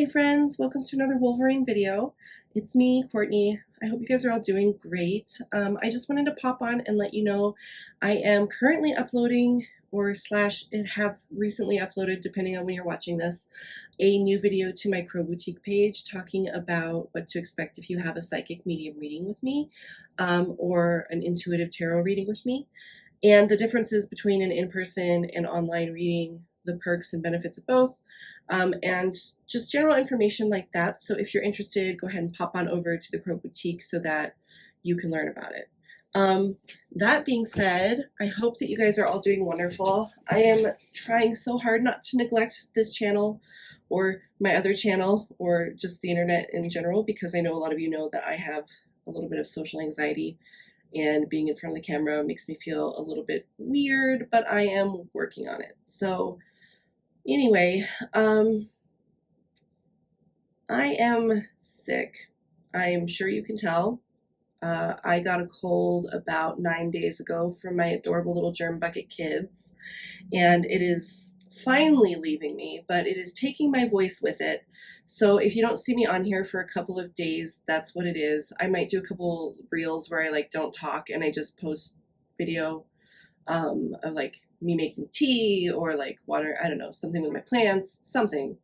Hey friends, welcome to another Wolverine video. It's me, Courtney. I hope you guys are all doing great. I just wanted to pop on and let you know I am currently uploading or slash have recently uploaded, depending on when you're watching this, a new video to my Crow Boutique page talking about what to expect if you have a psychic medium reading with me or an intuitive tarot reading with me, and the differences between an in-person and online reading, the perks and benefits of both, and just general information like that. So if you're interested, go ahead and pop on over to the Crow Boutique so that you can learn about it. That being said, I hope that you guys are all doing wonderful. I am trying so hard not to neglect this channel or my other channel or just the internet in general, because I know a lot of you know that I have a little bit of social anxiety and being in front of the camera makes me feel a little bit weird, but I am working on it. So anyway, I am sick. I'm sure you can tell. I got a cold about 9 days ago from my adorable little germ bucket kids, and it is finally leaving me, but it is taking my voice with it. So if you don't see me on here for a couple of days, that's what it is. I might do a couple reels where I don't talk and I just post video of me making tea or water, I don't know, something with my plants, something.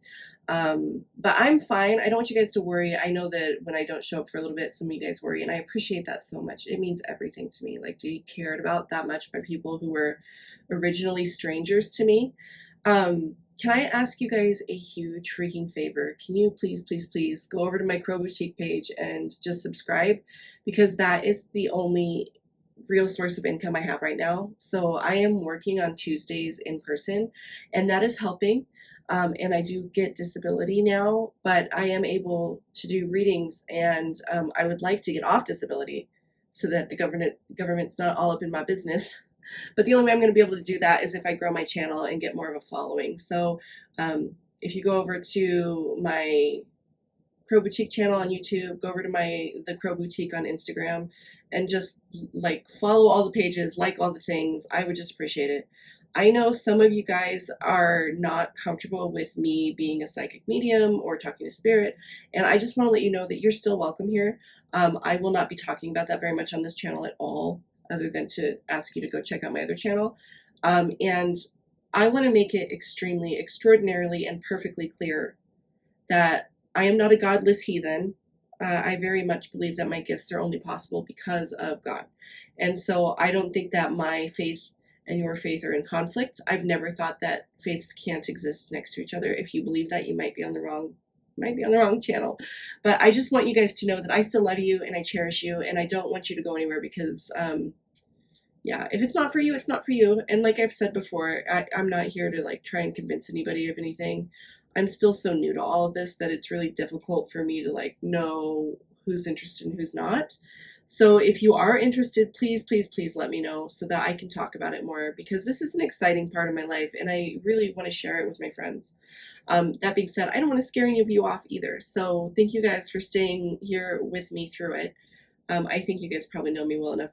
But I'm fine. I don't want you guys to worry. I know that when I don't show up for a little bit, some of you guys worry, and I appreciate that so much. It means everything to me. To be cared about that much by people who were originally strangers to me. Can I ask you guys a huge freaking favor? Can you please, please, please go over to my Crow Boutique page and just subscribe, because that is the only real source of income I have right now. So I am working on Tuesdays in person, and that is helping. And I do get disability now, but I am able to do readings, and I would like to get off disability so that the government's not all up in my business. But the only way I'm going to be able to do that is if I grow my channel and get more of a following. So if you go over to my Crow Boutique channel on YouTube, go over to the Crow Boutique on Instagram, and just follow all the pages, like all the things, I would just appreciate it. I know some of you guys are not comfortable with me being a psychic medium or talking to spirit, and I just want to let you know that you're still welcome here. I will not be talking about that very much on this channel at all, other than to ask you to go check out my other channel. And I want to make it extremely, extraordinarily, and perfectly clear that I am not a godless heathen. I very much believe that my gifts are only possible because of God. And so I don't think that my faith and your faith are in conflict. I've never thought that faiths can't exist next to each other. If you believe that, you might be on the wrong channel. But I just want you guys to know that I still love you and I cherish you, and I don't want you to go anywhere, because yeah, if it's not for you, it's not for you. And like I've said before, I'm not here to try and convince anybody of anything. I'm still so new to all of this that it's really difficult for me to know who's interested and who's not. So if you are interested, please, please, please let me know so that I can talk about it more, because this is an exciting part of my life and I really want to share it with my friends. That being said, I don't want to scare any of you off either. So thank you guys for staying here with me through it. I think you guys probably know me well enough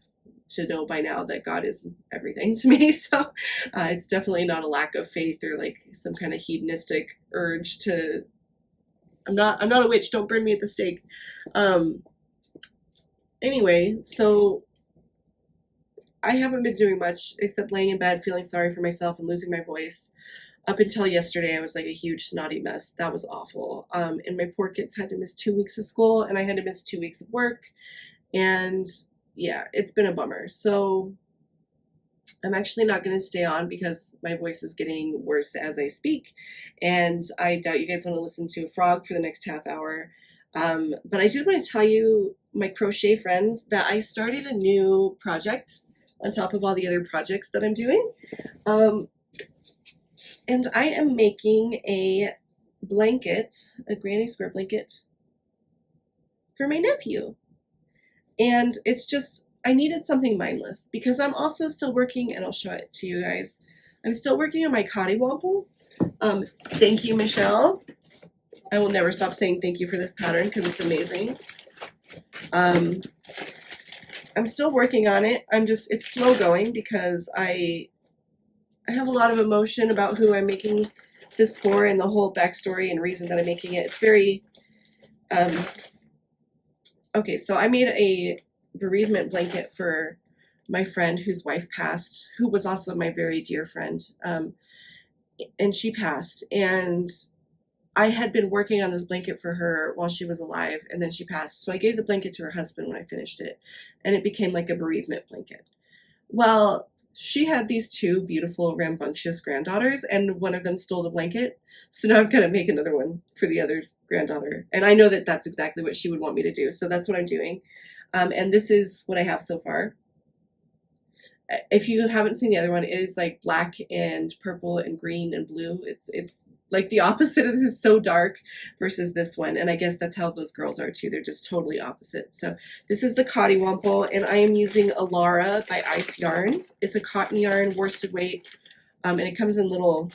to know by now that God is everything to me. So it's definitely not a lack of faith or some kind of hedonistic urge to, I'm not a witch, don't burn me at the stake. Anyway, so I haven't been doing much except laying in bed, feeling sorry for myself and losing my voice. Up until yesterday, I was a huge snotty mess. That was awful. And my poor kids had to miss 2 weeks of school, and I had to miss 2 weeks of work. And yeah, it's been a bummer. So I'm actually not going to stay on because my voice is getting worse as I speak. And I doubt you guys want to listen to a frog for the next half hour. But I did want to tell you, my crochet friends, that I started a new project on top of all the other projects that I'm doing. And I am making a blanket, a granny square blanket for my nephew. And it's just, I needed something mindless because I'm also still working, and I'll show it to you guys. I'm still working on my Cottywomple. Thank you, Michelle. I will never stop saying thank you for this pattern because it's amazing. I'm still working on it. It's slow going because I have a lot of emotion about who I'm making this for and the whole backstory and reason that I'm making it. It's very, okay, so I made a bereavement blanket for my friend whose wife passed, who was also my very dear friend. And she passed. And I had been working on this blanket for her while she was alive, and then she passed. So I gave the blanket to her husband when I finished it, and it became like a bereavement blanket. Well, she had these two beautiful, rambunctious granddaughters, and one of them stole the blanket. So now I'm going to make another one for the other granddaughter. And I know that that's exactly what she would want me to do. So that's what I'm doing. And this is what I have so far. If you haven't seen the other one, it is like black and purple and green and blue. It's like the opposite of this. Is so dark versus this one, and I guess that's how those girls are too. They're just totally opposite. So this is the Cottywomple, and I am using Alara by Ice Yarns. It's a cotton yarn, worsted weight, and it comes in little.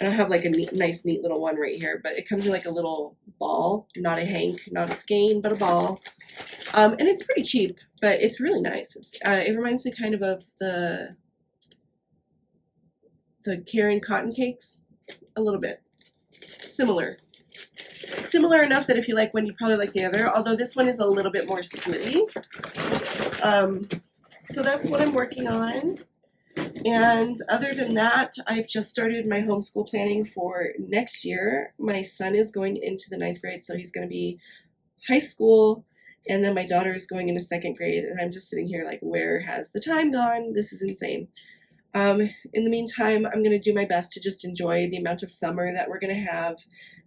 I don't have like a nice neat little one right here, but it comes in like a little ball, not a hank, not a skein, but a ball. And it's pretty cheap, but it's really nice. It reminds me kind of the Karen cotton cakes, a little bit. Similar enough that if you like one, you probably like the other, although this one is a little bit more splitty. So that's what I'm working on. And other than that, I've just started my homeschool planning for next year. My son is going into the 9th grade, so he's going to be high school, and then my daughter is going into 2nd grade, and I'm just sitting here like, where has the time gone? This is insane. In the meantime, I'm going to do my best to just enjoy the amount of summer that we're going to have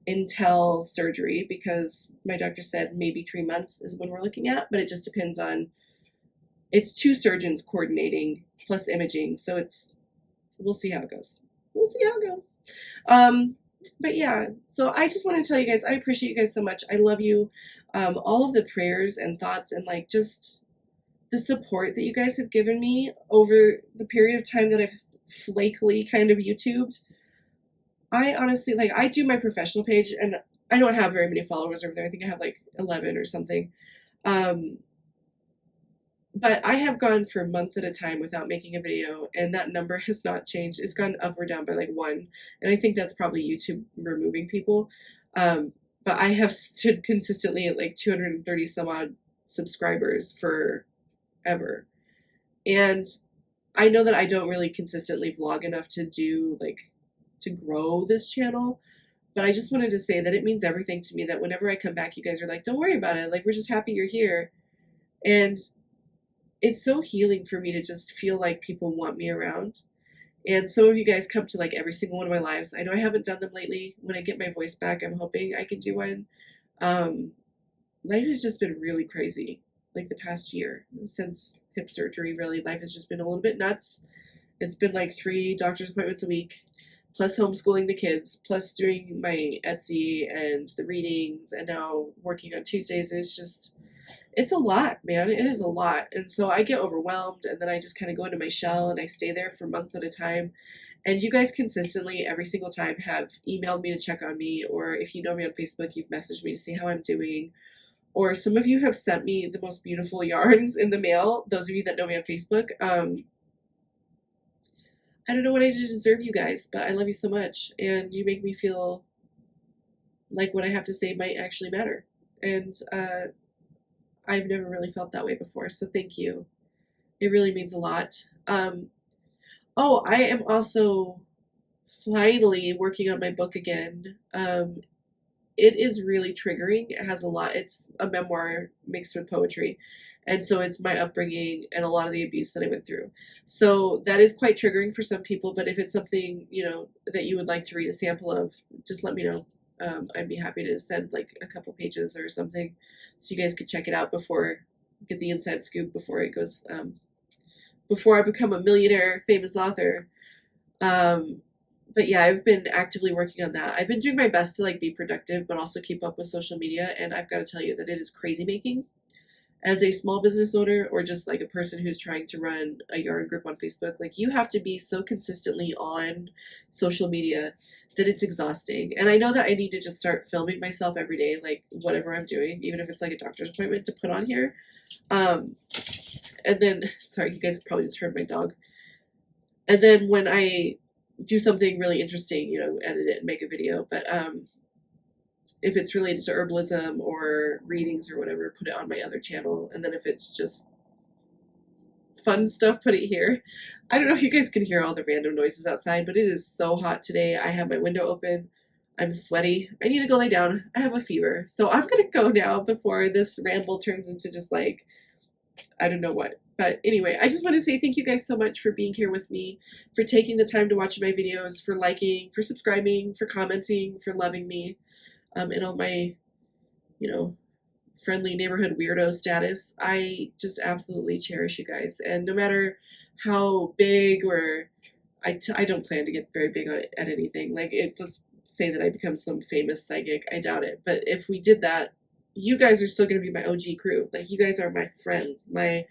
until surgery, because my doctor said maybe 3 months is when we're looking at, but it just depends on, it's 2 surgeons coordinating plus imaging, so we'll see how it goes. But yeah, so I just want to tell you guys, I appreciate you guys so much. I love you. All of the prayers and thoughts and like just the support that you guys have given me over the period of time that I've flakily kind of YouTubed. I honestly, like, I do my professional page and I don't have very many followers over there. I think I have like 11 or something. But I have gone for months at a time without making a video, and that number has not changed. It's gone up or down by like 1, and I think that's probably YouTube removing people. But I have stood consistently at like 230 some odd subscribers forever. And I know that I don't really consistently vlog enough to do like to grow this channel, but I just wanted to say that it means everything to me that whenever I come back, you guys are like, don't worry about it. Like, we're just happy you're here. And it's so healing for me to just feel like people want me around. And some of you guys come to like every single one of my lives. I know I haven't done them lately. When I get my voice back, I'm hoping I can do one. Life has just been really crazy. Like the past year, since hip surgery, really, life has just been a little bit nuts. It's been like 3 doctor's appointments a week, plus homeschooling the kids, plus doing my Etsy and the readings, and now working on Tuesdays. And it's a lot, man. It is a lot. And so I get overwhelmed, and then I just kind of go into my shell and I stay there for months at a time. And you guys consistently, every single time, have emailed me to check on me, or if you know me on Facebook, you've messaged me to see how I'm doing. Or some of you have sent me the most beautiful yarns in the mail, those of you that know me on Facebook. I don't know what I did to deserve you guys, but I love you so much. And you make me feel like what I have to say might actually matter. And I've never really felt that way before, so thank you. It really means a lot. Oh, I am also finally working on my book again. It is really triggering. It has a lot. It's a memoir mixed with poetry. And so it's my upbringing and a lot of the abuse that I went through. So that is quite triggering for some people, but if it's something, you know, that you would like to read a sample of, just let me know. I'd be happy to send like a couple pages or something so you guys could check it out before, get the inside scoop before it goes, before I become a millionaire famous author. But yeah, I've been actively working on that. I've been doing my best to like be productive, but also keep up with social media. And I've got to tell you that it is crazy making. As a small business owner, or just like a person who's trying to run a yarn group on Facebook, like you have to be so consistently on social media that it's exhausting. And I know that I need to just start filming myself every day, like whatever I'm doing, even if it's like a doctor's appointment, to put on here. And then, sorry, you guys probably just heard my dog. And then when I do something really interesting, you know, edit it and make a video. But if it's related to herbalism or readings or whatever, put it on my other channel. And then if it's just fun stuff, put it here. I don't know if you guys can hear all the random noises outside, but it is so hot today. I have my window open. I'm sweaty. I need to go lay down. I have a fever. So I'm going to go now before this ramble turns into just like, I don't know what. But anyway, I just want to say thank you guys so much for being here with me, for taking the time to watch my videos, for liking, for subscribing, for commenting, for loving me, and all my, you know, friendly neighborhood weirdo status. I just absolutely cherish you guys. And no matter how big or I don't plan to get very big on it, at anything. Like, let's say that I become some famous psychic. I doubt it. But if we did that, you guys are still going to be my OG crew. Like, you guys are my friends, my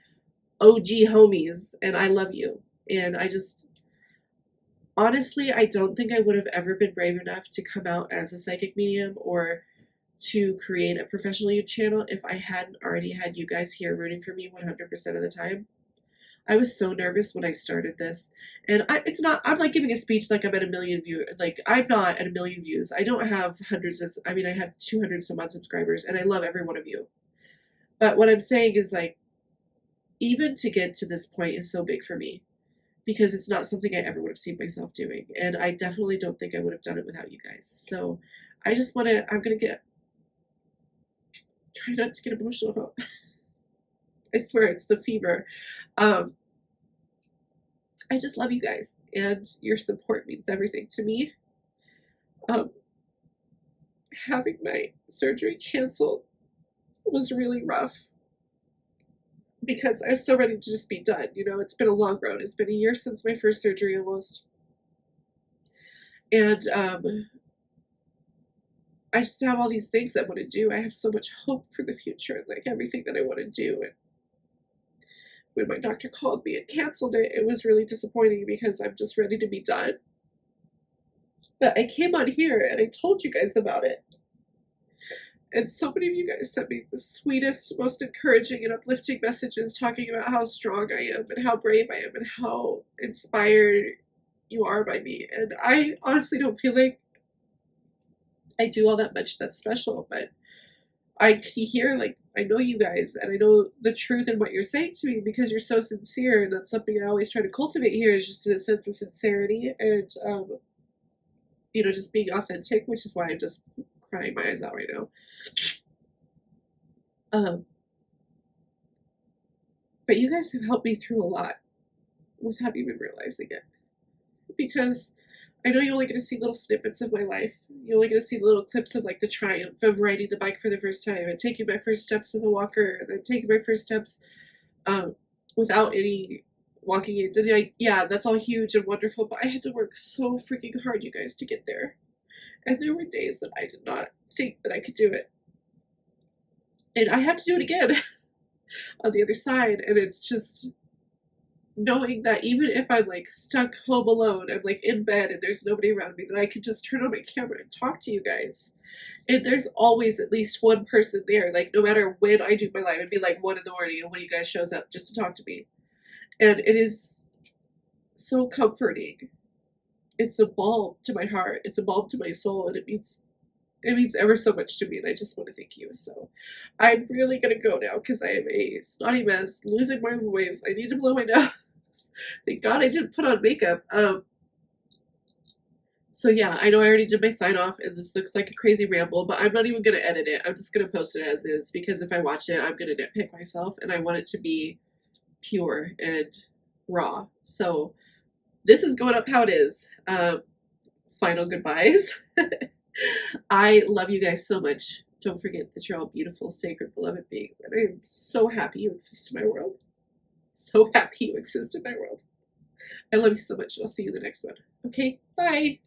OG homies, and I love you. And I just, honestly, I don't think I would have ever been brave enough to come out as a psychic medium or to create a professional YouTube channel if I hadn't already had you guys here rooting for me 100% of the time. I was so nervous when I started this, and I'm like giving a speech like I'm at a million views. Like, I'm not at a million views. I don't have hundreds of, I mean, I have 200 some odd subscribers, and I love every one of you. But what I'm saying is, like, even to get to this point is so big for me, because it's not something I ever would have seen myself doing. And I definitely don't think I would have done it without you guys. So I just want to, I'm going to try not to get emotional. I swear it's the fever. I just love you guys, and your support means everything to me. Having my surgery canceled was really rough, because I was so ready to just be done. You know, it's been a long road. It's been a year since my first surgery almost. And I just have all these things I want to do. I have so much hope for the future, like everything that I want to do. And when my doctor called me and canceled it, it was really disappointing, because I'm just ready to be done. But I came on here and I told you guys about it. And so many of you guys sent me the sweetest, most encouraging and uplifting messages talking about how strong I am and how brave I am and how inspired you are by me. And I honestly don't feel like I do all that much that's special, but I hear, like, I know you guys, and I know the truth in what you're saying to me, because you're so sincere, and that's something I always try to cultivate here, is just a sense of sincerity and, you know, just being authentic, which is why I'm just crying my eyes out right now. But you guys have helped me through a lot without even realizing it, because I know you only get to see little snippets of my life. You only get to see little clips of, like, the triumph of riding the bike for the first time and taking my first steps with a walker, and then taking my first steps without any walking aids. And yeah, that's all huge and wonderful, but I had to work so freaking hard, you guys, to get there. And there were days that I did not think that I could do it. And I had to do it again on the other side. And it's just knowing that even if I'm, like, stuck home alone, I'm, like, in bed and there's nobody around me, that I could just turn on my camera and talk to you guys. And there's always at least one person there. Like, no matter when I do my live, it'd be like 1 in the morning and one of you guys shows up just to talk to me. And it is so comforting. It's a balm to my heart. It's a balm to my soul. And it means ever so much to me, and I just want to thank you. So I'm really going to go now, because I am a snotty mess, losing my voice. I need to blow my nose. Thank God I didn't put on makeup. So yeah, I know I already did my sign off, and this looks like a crazy ramble, but I'm not even going to edit it. I'm just going to post it as is, because if I watch it, I'm going to nitpick myself, and I want it to be pure and raw. So this is going up how it is. Final goodbyes. I love you guys so much. Don't forget that you're all beautiful, sacred, beloved beings, and I am so happy you exist in my world. So happy you exist in my world. I love you so much, and I'll see you in the next one. Okay, bye.